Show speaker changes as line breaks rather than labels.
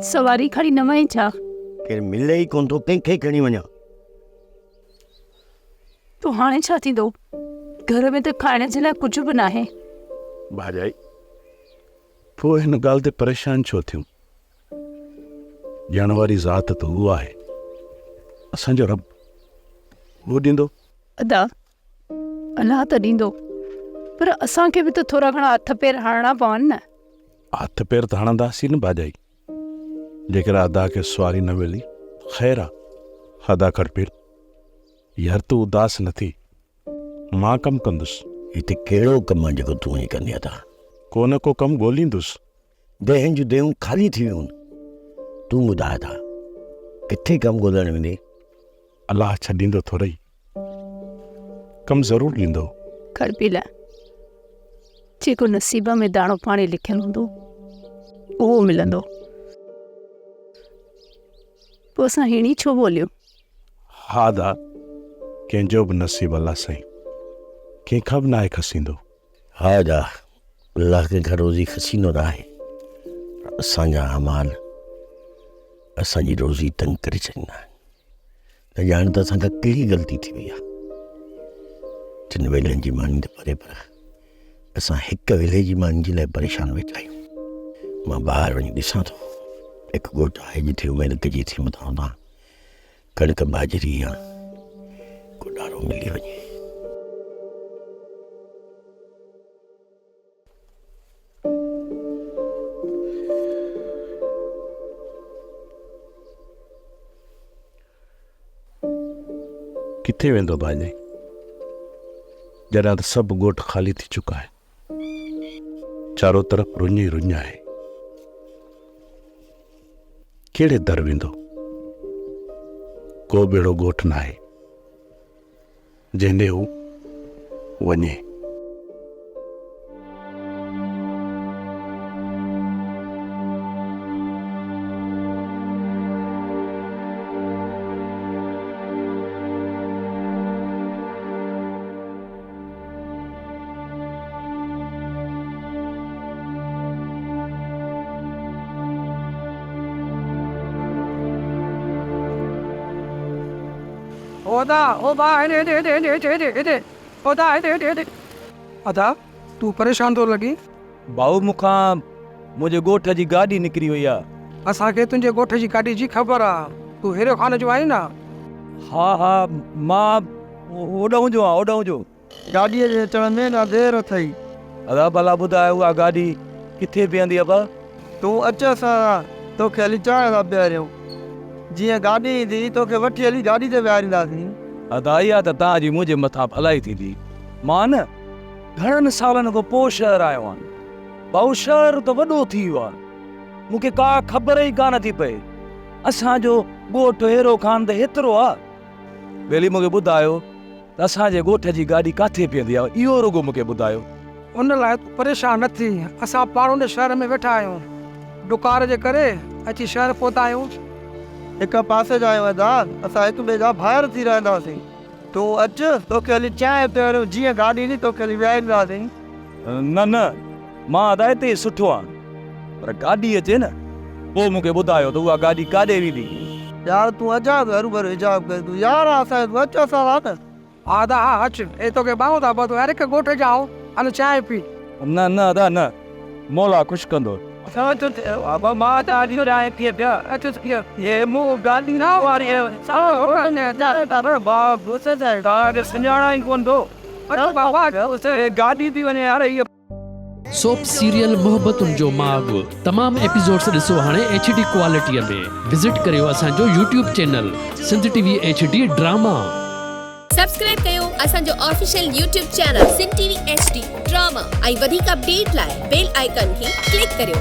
सवारी खड़ी न वई छा?
केर मिले ई कोन थो कंहिंखे खणी वञा।
तो हाणे छा थींदो? घर में त खाइण जे लाइ कुझु बि नाहे।
भाॼाई पोइ हिन ॻाल्हि ते परेशान छो थियूं? ॼण वारी ज़ात त उहा आहे, असांजो रब, उहो ॾींदो।
अदा अलाह त ॾींदो, पर असांखे बि त थोरा घणा हथ पेर हणणा पवनि न।
हथ पेर त हणंदासीं न भाॼाई, जेकर अदा खे सुवारी न मिली। ख़ैर आहे, अदा कर पिल, यार तूं उदास न थी, मां कमु कंदुसि।
हिते कहिड़ो कमु आहे जेको तूं ईअं कंदी अदा?
को न को कमु ॻोल्हींदुसि।
देहनि जूं देहूं ख़ाली थी वियूं। तूं ॿुधाए था किथे कमु ॻोल्हण वेंदे?
अलाह छॾींदो थोरई, कमु ज़रूरु ॾींदो।
कर पिला, जेको नसीब में दाणो पाणी लिखियलु हूंदो उहो मिलंदो। पोइ असां हिणी छो ॿोलियो?
हा दा, कंहिंजो बि नसीब अलाह साईं, कंहिंखां बि नाहे खसींदो।
हा दा, अलाह कंहिंखां रोज़ी खसींदो न आहे, असांजा अमाल असांजी रोज़ी तंग करे छॾींदा आहिनि। न ॼाण त असांखां कहिड़ी ग़लती थी वई आहे। टिनि वेलनि जी मानी त परे, पर असां हिकु वेले जी मानी जे लाइ परेशान वेठा आहियूं। मां ॿाहिरि वञी ॾिसां थो, हिकु ॻोठ आहे जिथे उमेद कजी थी मथां तां कणिक बाजरी या को ॾारो मिली वञे।
किथे वेंदो भाॼाई, जॾहिं त सभु ॻोठ ख़ाली थी चुका आहे, चारो तरफ़ रुञ ई रुञ आहे। कहिड़े दर वेंदो? को बेड़ो ॻोठ न आहे जंहिंॾे हू वञे।
अदा तू परेशान तो लगी?
भाऊ मूंखां मुंहिंजे ॻोठ जी गाॾी निकिरी वई आहे।
असांखे तुंहिंजे ॻोठ जी गाॾी जी ख़बर आहे। तू हेरे खाने जो आई न?
हा हा, मां ओॾां जो आहियां, ओॾां जो।
गाॾीअ जे अचण में न देरि अथई।
अदा भला ॿुधाए, उहा गाॾी किथे बीहंदी अबा?
तूं अच, असां तोखे हली चांहि था बीहारियूं। जीअं गाॾी ईंदी तोखे वठी हली गाॾी ते विहारींदासीं।
अदा इहा त तव्हांजी मुंहिंजे मथां भलाई थींदी। मां न घणनि सालनि खां पोइ शहर आयो आहियां। भाऊ शहर त वॾो थी वियो आहे, मूंखे का ख़बर ई कान थी पए असांजो ॻोठ हेरो खान त हेतिरो आहे। ॿेली मूंखे ॿुधायो त असांजे ॻोठ जी गाॾी किथे बीहंदी आहे, इहो रुगो मूंखे ॿुधायो।
उन लाइ तूं परेशान न थी। असां पाण शहर में वेठा आहियूं, डुकार जे करे अची शहर पहुता आहियूं। हिकु पासे जा आहियूं अदा, असां हिक ॿिए जा ॿाहिरि थी रहंदासीं। तूं अच, तोखे हली चांहि पीआरियूं। जीअं गाॾी ईंदी तोखे हली विहारींदासीं।
न न, मां अदा हिते सुठो आहे, पर गाॾी अचे न पोइ मूंखे ॿुधायो त उहा गाॾी काॾे वेंदी।
यार तूं अजा हरू भरू हिजाब कर। तूं यार असां अच, असां न आदा अच। ए तोखे बाऊं था तूं हर हिकु ॻोठ जाओ, हल चांहि पी।
न न अदा न, मौला ख़ुशि कंदो।
मां त अॼु चांहि पीए पिया। अच ये मूं गाॾी न वारी सुञाणा ई कोन थो। गाॾी थी वञे यार। इहा
सोप सीरियल मुहब्बतुन जो माग तमाम एपिसोड्स ॾिसो हाणे HD क्वालिटीअ में। विज़िट करियो असांजो YouTube channel SindhTVHD drama.
Subscribe कयो असांजो official YouTube channel SindhTVHD drama ऐं वधीक अपडेट लाइ बेल आइकन खे क्लिक करियो।